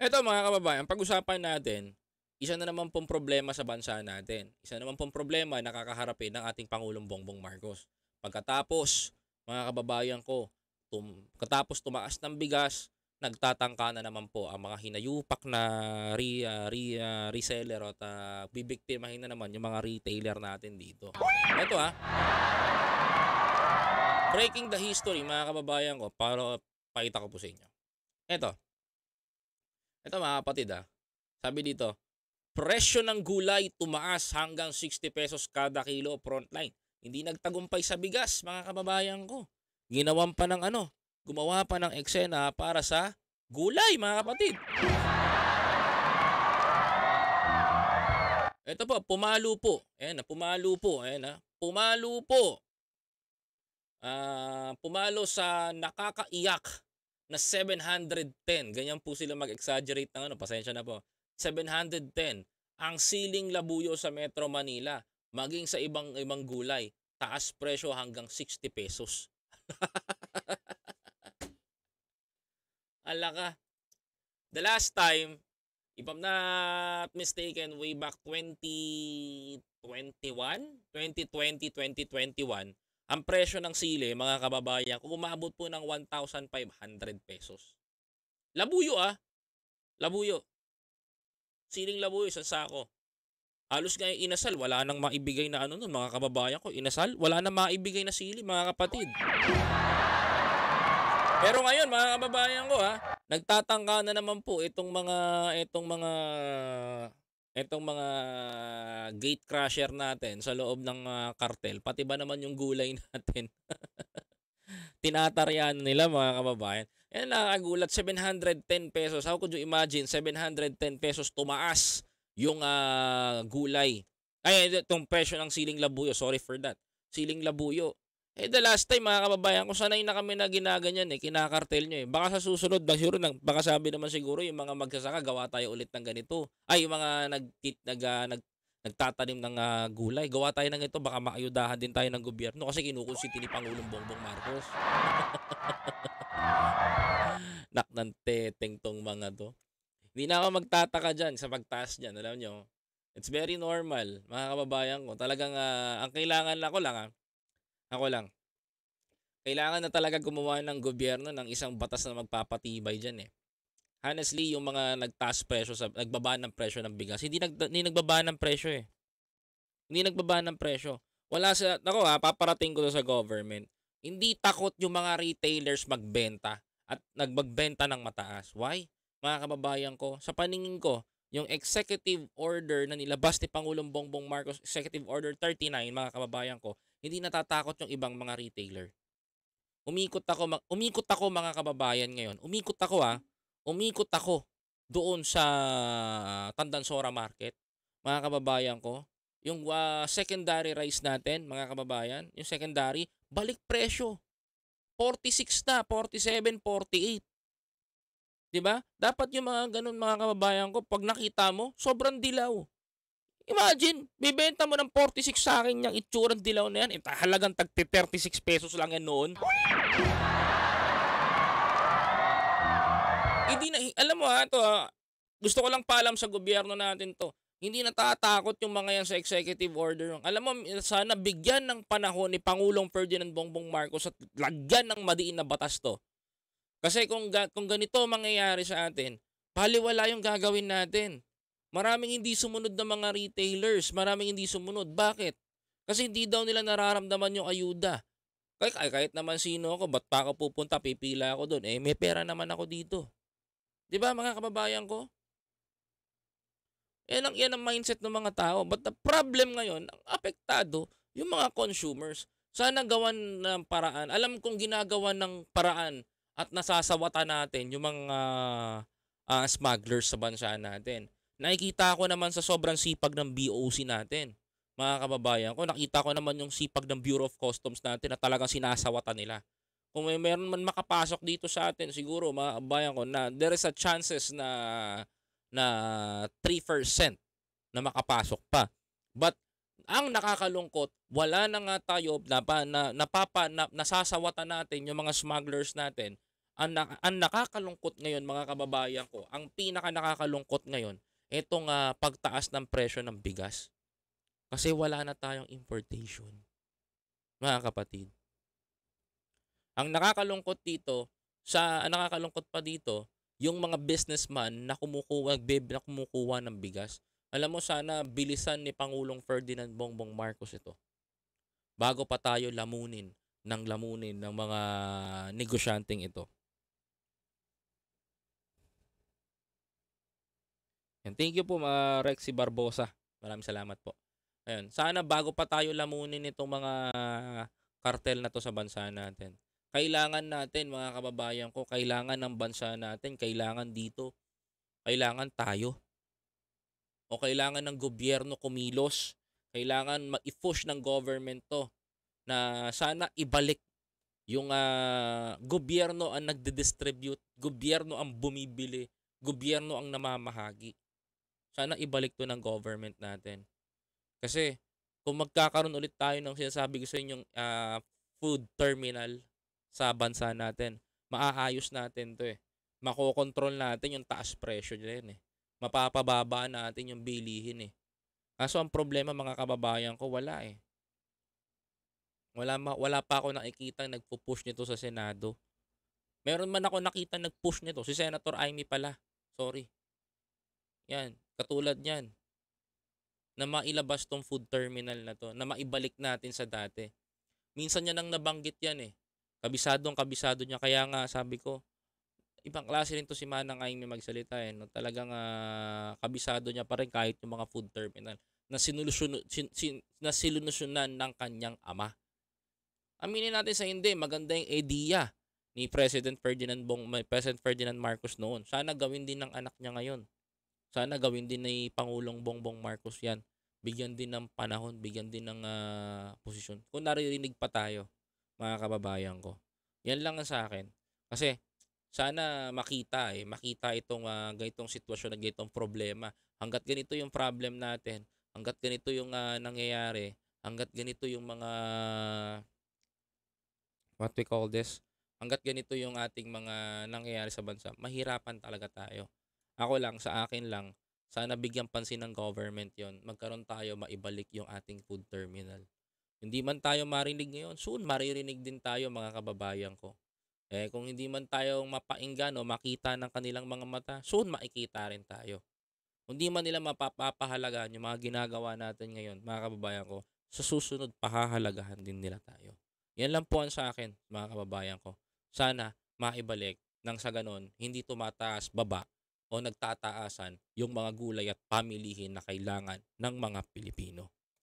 Eto mga kababayan, pag-usapan natin, isa na naman pong problema sa bansa natin. Isa naman pong problema na kakaharapin ng ating Pangulong Bongbong Marcos. Pagkatapos, mga kababayan ko, katapos tumaas ng bigas, nagtatangka na naman po ang mga hinayupak na reseller at bibiktimahin na naman yung mga retailer natin dito. Eto breaking the history mga kababayan ko, para pakita ko po sa inyo. Eto mga kapatid sabi dito, presyo ng gulay tumaas hanggang 60 pesos kada kilo frontline. Hindi nagtagumpay sa bigas mga kababayan ko. Gumawa pa ng eksena para sa gulay mga kapatid. Ito po, pumalo po. Ayan, pumalo po. Ayan, pumalo po. Pumalo sa nakakaiyak na 710. Ganyan po sila mag-exaggerate ng pasensya na po. 710 ang siling labuyo sa Metro Manila, maging sa ibang gulay, taas presyo hanggang 60 pesos. Alaka. The last time, if I'm not mistaken, way back 2020, 2021, ang presyo ng sili, mga kababayan, kung umabot po ng 1,500 pesos. Labuyo labuyo. Siling labuyo sa sako. Halos nga yung inasal, wala nang maibigay na nun, mga kababayan ko. Inasal, wala nang maibigay na sili, mga kapatid. Pero ngayon, mga kababayan ko nagtatangka na naman po itong mga gate crusher natin sa loob ng kartel, pati ba naman yung gulay natin. Tinataryan nila mga kababayan. Yan nakakagulat, 710 pesos. How could you imagine 710 pesos tumaas yung gulay? Ay, itong presyo ng siling labuyo. Sorry for that. Siling labuyo. The last time mga kababayan ko, sanay na kami na ginaganyan kinakartel nyo Baka sa susunod, baka sabi naman siguro yung mga magsasaka, gawa tayo ulit ng ganito. Ay, yung mga nagtatanim ng gulay, gawa tayo ng ito, baka maayudahan din tayo ng gobyerno kasi kinukonsinti ni Pangulong Bongbong Marcos. Nak ng teteng tong mga to. Hindi na ako magtataka dyan sa pagtaas dyan, alam nyo. It's very normal, mga kababayan ko. Talagang ang kailangan ako lang. Kailangan na talaga gumawa ng gobyerno ng isang batas na magpapatibay dyan Honestly, yung mga nagbaba ng presyo ng bigas, hindi nagbaba ng presyo Hindi nagbaba ng presyo. Paparating ko to sa government. Hindi takot yung mga retailers magbenta at nagbagbenta ng mataas. Why? Mga kababayan ko, sa paningin ko, yung executive order na nilabas ni Pangulong Bongbong Marcos, Executive Order 39, mga kababayan ko, hindi natatakot yung ibang mga retailer. Umikot ako mga kababayan ngayon. Umikot ako doon sa Tandansora Market, mga kababayan ko. Yung secondary rice natin, mga kababayan, yung secondary, balik presyo. 46 na, 47, 48. 'Di ba? Dapat yung mga ganun mga kababayan ko, pag nakita mo, sobrang dilaw. Imagine, bibenta mo ng 46 sa akin yung itsurang dilaw na yan. Halagang tagti 36 pesos lang yan noon. Hindi na, alam mo gusto ko lang paalam sa gobyerno natin to. Hindi natatakot yung mga yan sa executive order. Alam mo, sana bigyan ng panahon ni Pangulong Ferdinand Bongbong Marcos at lagyan ng madiin na batas to. Kasi kung ganito mangyayari sa atin, baliwala yung gagawin natin. Maraming hindi sumunod na mga retailers. Maraming hindi sumunod. Bakit? Kasi hindi daw nila nararamdaman yung ayuda. Kahit naman sino ako, ba't pa ako pupunta, pipila ako doon? May pera naman ako dito. 'Di ba mga kababayan ko? Yan ang mindset ng mga tao. But the problem ngayon, ang apektado, yung mga consumers. Sana gawan ng paraan. Alam kong ginagawa ng paraan at nasasawata natin yung mga smugglers sa bansa natin. Nakikita ko naman sa sobrang sipag ng BOC natin. Mga kababayan ko, nakita ko naman yung sipag ng Bureau of Customs natin na talagang sinasawata nila. Kung meron man makapasok dito sa atin, siguro mga kababayan ko na there is a chances na 3% na makapasok pa. But ang nakakalungkot, wala na nga tayo nasasawata natin yung mga smugglers natin Ang nakakalungkot ngayon mga kababayan ko, ang pinaka nakakalungkot ngayon, itong pagtaas ng presyo ng bigas. Kasi wala na tayong importation, mga kapatid. Ang nakakalungkot pa dito, yung mga businessman na kumukuha ng bigas. Alam mo, sana bilisan ni Pangulong Ferdinand Bongbong Marcos ito bago pa tayo lamunin ng mga negosyanteng ito. Yan. Thank you po, Rexy Barbosa. Maraming salamat po. Ayun, sana bago pa tayo lamunin itong mga kartel na 'to sa bansa natin. Kailangan natin, mga kababayan ko, kailangan ng bansa natin, kailangan dito, kailangan tayo o kailangan ng gobyerno kumilos. Kailangan i-push ng government 'to na sana ibalik yung gobyerno ang nagde-distribute, gobyerno ang bumibili, gobyerno ang namamahagi. Sana ibalik 'to ng government natin. Kasi kung magkakaroon ulit tayo ng sinasabi ko sa inyong food terminal sa bansa natin, maaayos natin 'to, eh. Makokontrol natin yung taas presyo diyan, eh. Mapapababa natin yung bilihin, eh. Kaso ang problema, mga kababayan ko, wala, eh. Wala pa ako nakikitang nagpu-push nito sa Senado. Meron man ako nakitang nag-push nito, si Senator Amy pala, sorry. 'Yan, katulad niyan, na mailabas 'tong food terminal na 'to, na maibalik natin sa dati. Minsan niya nang nabanggit 'yan, eh. Kabisadong-kabisado niya, kaya nga sabi ko, ibang klase rin 'to si Manang Amy magsalita, eh, 'no. Talagang kabisado niya pa rin kahit yung mga food terminal na sinolusyunan ng kanyang ama. Aminin natin sa hindi, maganda yung idea ni President Ferdinand Marcos noon. Sana gawin din ng anak niya ngayon. Sana gawin din ni Pangulong Bongbong Marcos 'yan. Bigyan din ng panahon, bigyan din ng posisyon. Kung naririnig pa tayo, mga kababayan ko. 'Yan lang ang sa akin. Kasi sana makita itong ganitong sitwasyon, na ganitong problema. Hangga't ganito yung problem natin, hangga't ganito yung nangyayari, hangga't ganito yung mga what we call this, hangga't ganito yung ating mga nangyayari sa bansa, mahirapan talaga tayo. Ako lang, sa akin lang, sana bigyan pansin ng government yon. Magkaroon tayo, maibalik yung ating food terminal. Hindi man tayo marinig ngayon, soon maririnig din tayo, mga kababayan ko. Kung hindi man tayo mapainggan o makita ng kanilang mga mata, soon makikita rin tayo. Kung di man nila mapapahalagaan yung mga ginagawa natin ngayon, mga kababayan ko, sa susunod, pahahalagahan din nila tayo. Yan lang po ang sa akin, mga kababayan ko. Sana maibalik nang sa ganon, hindi tumataas baba o nagtataasan yung mga gulay at pamilihin na kailangan ng mga Pilipino.